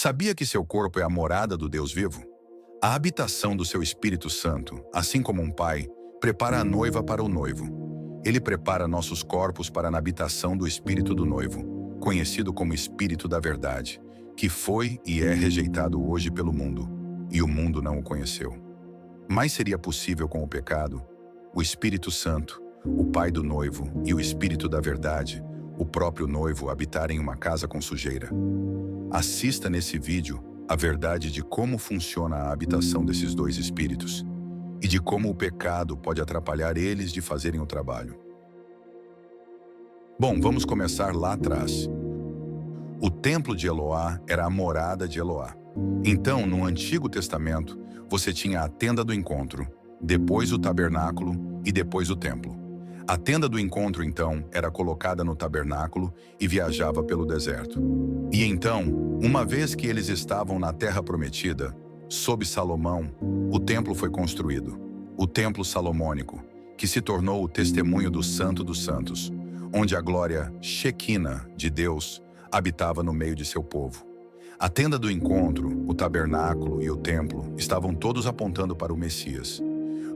Sabia que seu corpo é a morada do Deus vivo? A habitação do seu Espírito Santo, assim como um pai, prepara a noiva para o noivo. Ele prepara nossos corpos para a habitação do Espírito do noivo, conhecido como Espírito da Verdade, que foi e é rejeitado hoje pelo mundo, e o mundo não o conheceu. Mas seria possível com o pecado? O Espírito Santo, o Pai do noivo e o Espírito da Verdade, o próprio noivo, habitarem em uma casa com sujeira. Assista nesse vídeo a verdade de como funciona a habitação desses dois espíritos e de como o pecado pode atrapalhar eles de fazerem o trabalho. Bom, vamos começar lá atrás. O templo de Eloá era a morada de Eloá. Então, no Antigo Testamento, você tinha a tenda do encontro, depois o tabernáculo e depois o templo. A tenda do encontro, então, era colocada no tabernáculo e viajava pelo deserto. E então, uma vez que eles estavam na terra prometida, sob Salomão, o templo foi construído. O templo salomônico, que se tornou o testemunho do Santo dos Santos, onde a glória Shequina de Deus habitava no meio de seu povo. A tenda do encontro, o tabernáculo e o templo estavam todos apontando para o Messias.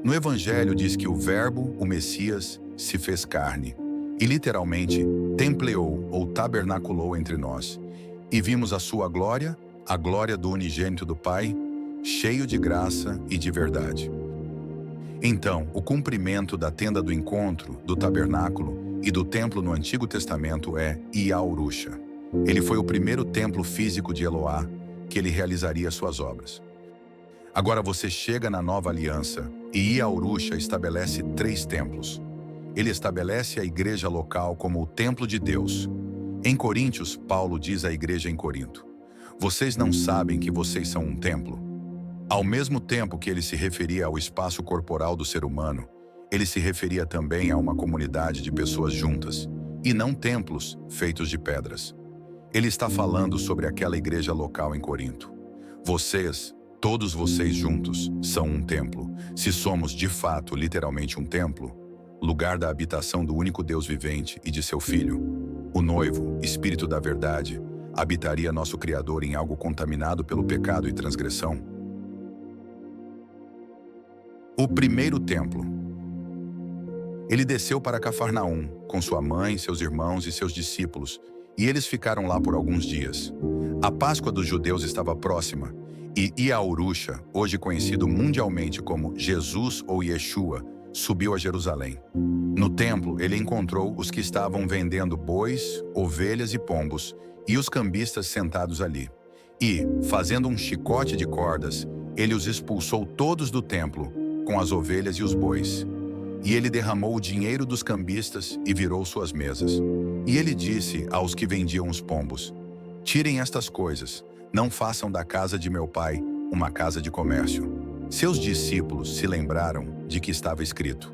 No Evangelho diz que o Verbo, o Messias, se fez carne e literalmente templeou ou tabernaculou entre nós. E vimos a sua glória, a glória do unigênito do Pai, cheio de graça e de verdade. Então, o cumprimento da tenda do encontro, do tabernáculo e do templo no Antigo Testamento é Iaurusha. Ele foi o primeiro templo físico de Eloá que ele realizaria suas obras. Agora você chega na Nova Aliança e Iaurusha estabelece 3 templos. Ele estabelece a igreja local como o templo de Deus. Em Coríntios, Paulo diz à igreja em Corinto: vocês não sabem que vocês são um templo? Ao mesmo tempo que ele se referia ao espaço corporal do ser humano, ele se referia também a uma comunidade de pessoas juntas, e não templos feitos de pedras. Ele está falando sobre aquela igreja local em Corinto. Vocês, todos vocês juntos, são um templo. Se somos de fato, literalmente um templo, lugar da habitação do único Deus vivente e de seu Filho, o noivo, Espírito da Verdade, habitaria nosso Criador em algo contaminado pelo pecado e transgressão? O primeiro templo. Ele desceu para Cafarnaum, com sua mãe, seus irmãos e seus discípulos, e eles ficaram lá por alguns dias. A Páscoa dos judeus estava próxima, e Iaurusha, hoje conhecido mundialmente como Jesus ou Yeshua, subiu a Jerusalém. No templo, ele encontrou os que estavam vendendo bois, ovelhas e pombos, e os cambistas sentados ali. E, fazendo um chicote de cordas, ele os expulsou todos do templo, com as ovelhas e os bois. E ele derramou o dinheiro dos cambistas e virou suas mesas. E ele disse aos que vendiam os pombos: tirem estas coisas, não façam da casa de meu pai uma casa de comércio. Seus discípulos se lembraram de que estava escrito: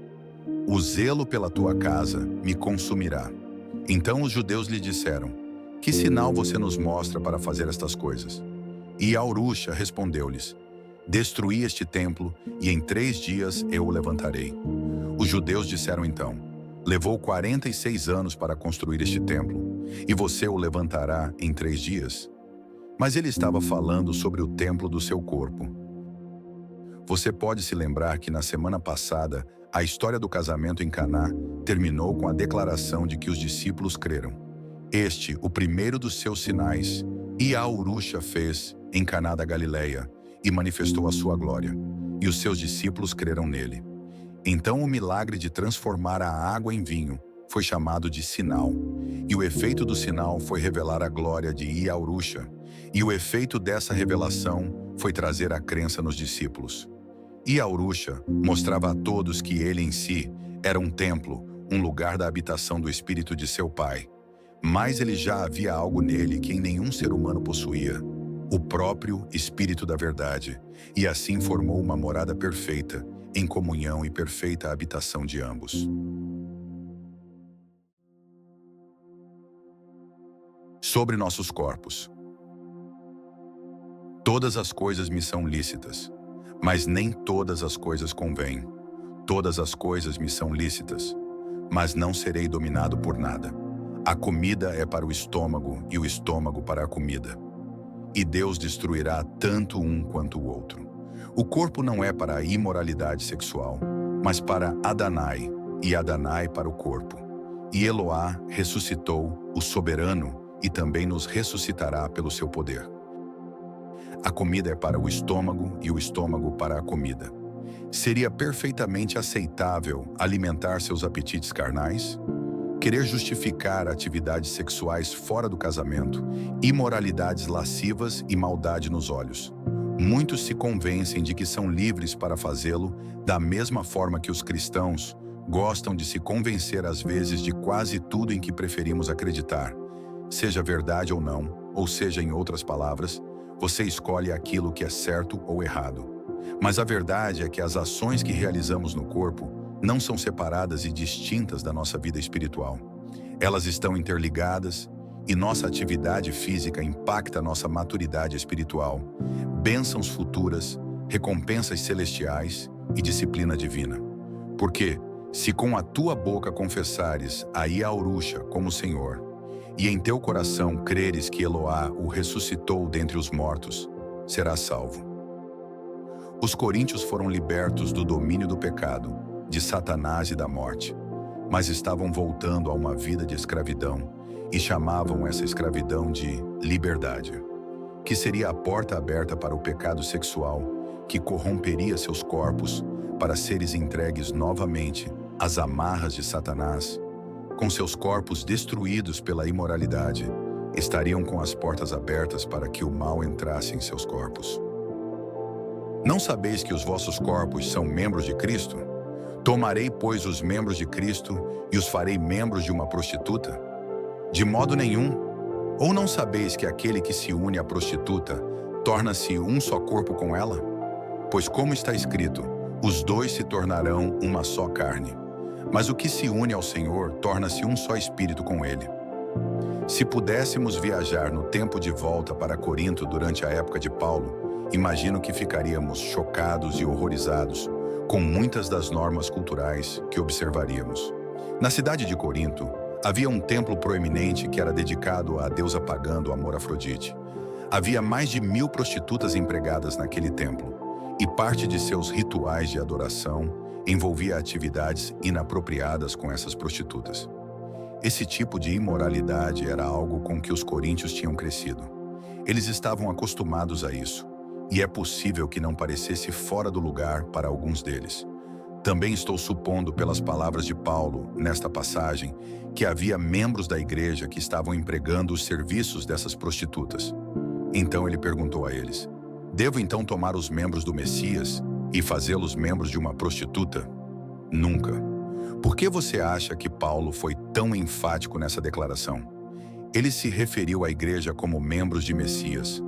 o zelo pela tua casa me consumirá. Então os judeus lhe disseram: que sinal você nos mostra para fazer estas coisas? E Iaurusha respondeu-lhes: destruí este templo e em 3 dias eu o levantarei. Os judeus disseram então: levou 46 anos para construir este templo, e você o levantará em 3 dias? Mas ele estava falando sobre o templo do seu corpo. Você pode se lembrar que na semana passada, a história do casamento em Caná terminou com a declaração de que os discípulos creram. Este, o primeiro dos seus sinais, Iaurusha fez em Caná da Galileia e manifestou a sua glória, e os seus discípulos creram nele. Então o milagre de transformar a água em vinho foi chamado de sinal, e o efeito do sinal foi revelar a glória de Iaurusha, e o efeito dessa revelação foi trazer a crença nos discípulos. Iaurusha mostrava a todos que ele em si era um templo, um lugar da habitação do Espírito de seu Pai. Mas ele já havia algo nele que nenhum ser humano possuía: o próprio Espírito da Verdade, e assim formou uma morada perfeita, em comunhão e perfeita habitação de ambos. Sobre nossos corpos. Todas as coisas me são lícitas, mas nem todas as coisas convêm. Todas as coisas me são lícitas, mas não serei dominado por nada. A comida é para o estômago e o estômago para a comida. e Deus destruirá tanto um quanto o outro. O corpo não é para a imoralidade sexual, mas para Adonai, e Adonai para o corpo. E Eloá ressuscitou o soberano e também nos ressuscitará pelo seu poder. A comida é para o estômago e o estômago para a comida. Seria perfeitamente aceitável alimentar seus apetites carnais? Querer justificar atividades sexuais fora do casamento, imoralidades lascivas e maldade nos olhos. Muitos se convencem de que são livres para fazê-lo, da mesma forma que os cristãos gostam de se convencer às vezes de quase tudo em que preferimos acreditar. Seja verdade ou não, ou seja, em outras palavras, você escolhe aquilo que é certo ou errado. Mas a verdade é que as ações que realizamos no corpo não são separadas e distintas da nossa vida espiritual. Elas estão interligadas e nossa atividade física impacta nossa maturidade espiritual, bênçãos futuras, recompensas celestiais e disciplina divina. Porque, se com a tua boca confessares a Yahushua como Senhor, e em teu coração creres que Eloá o ressuscitou dentre os mortos, serás salvo. Os coríntios foram libertos do domínio do pecado, de Satanás e da morte, mas estavam voltando a uma vida de escravidão e chamavam essa escravidão de liberdade, que seria a porta aberta para o pecado sexual, que corromperia seus corpos para seres entregues novamente às amarras de Satanás. Com seus corpos destruídos pela imoralidade, estariam com as portas abertas para que o mal entrasse em seus corpos. Não sabeis que os vossos corpos são membros de Cristo? Tomarei, pois, os membros de Cristo e os farei membros de uma prostituta? De modo nenhum. Ou não sabeis que aquele que se une à prostituta torna-se um só corpo com ela? Pois como está escrito, os dois se tornarão uma só carne. Mas o que se une ao Senhor torna-se um só espírito com ele. Se pudéssemos viajar no tempo de volta para Corinto durante a época de Paulo, imagino que ficaríamos chocados e horrorizados com muitas das normas culturais que observaríamos. Na cidade de Corinto, havia um templo proeminente que era dedicado à deusa pagã do amor Afrodite. Havia mais de 1000 prostitutas empregadas naquele templo, e parte de seus rituais de adoração envolvia atividades inapropriadas com essas prostitutas. Esse tipo de imoralidade era algo com que os coríntios tinham crescido. Eles estavam acostumados a isso, e é possível que não parecesse fora do lugar para alguns deles. Também estou supondo pelas palavras de Paulo, nesta passagem, que havia membros da igreja que estavam empregando os serviços dessas prostitutas. Então ele perguntou a eles: devo então tomar os membros do Messias e fazê-los membros de uma prostituta? Nunca. Por que você acha que Paulo foi tão enfático nessa declaração? Ele se referiu à igreja como membros de Messias.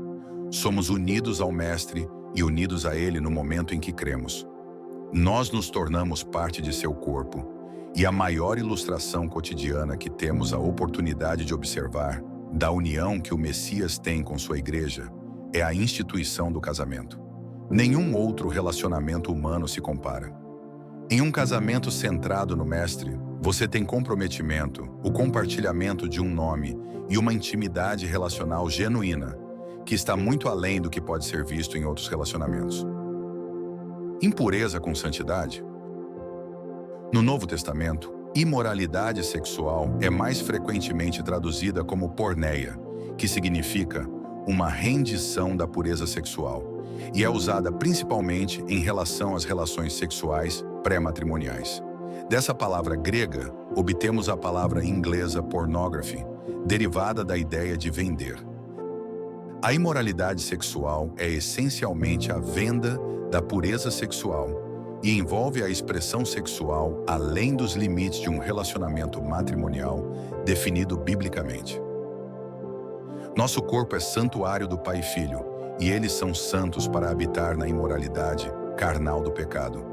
Somos unidos ao Mestre e unidos a Ele no momento em que cremos. Nós nos tornamos parte de seu corpo, e a maior ilustração cotidiana que temos a oportunidade de observar da união que o Messias tem com sua igreja é a instituição do casamento. Nenhum outro relacionamento humano se compara. Em um casamento centrado no Mestre, você tem comprometimento, o compartilhamento de um nome e uma intimidade relacional genuína, que está muito além do que pode ser visto em outros relacionamentos. Impureza com santidade? No Novo Testamento, imoralidade sexual é mais frequentemente traduzida como porneia, que significa uma rendição da pureza sexual, e é usada principalmente em relação às relações sexuais pré-matrimoniais. Dessa palavra grega, obtemos a palavra inglesa pornography, derivada da ideia de vender. A imoralidade sexual é essencialmente a venda da pureza sexual e envolve a expressão sexual além dos limites de um relacionamento matrimonial definido biblicamente. Nosso corpo é santuário do Pai e Filho, e eles são santos para habitar na imoralidade carnal do pecado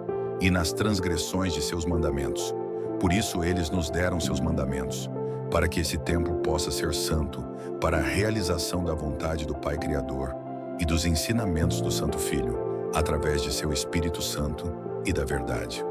e nas transgressões de seus mandamentos. Por isso eles nos deram seus mandamentos, para que esse templo possa ser santo para a realização da vontade do Pai Criador e dos ensinamentos do Santo Filho, através de seu Espírito Santo e da verdade.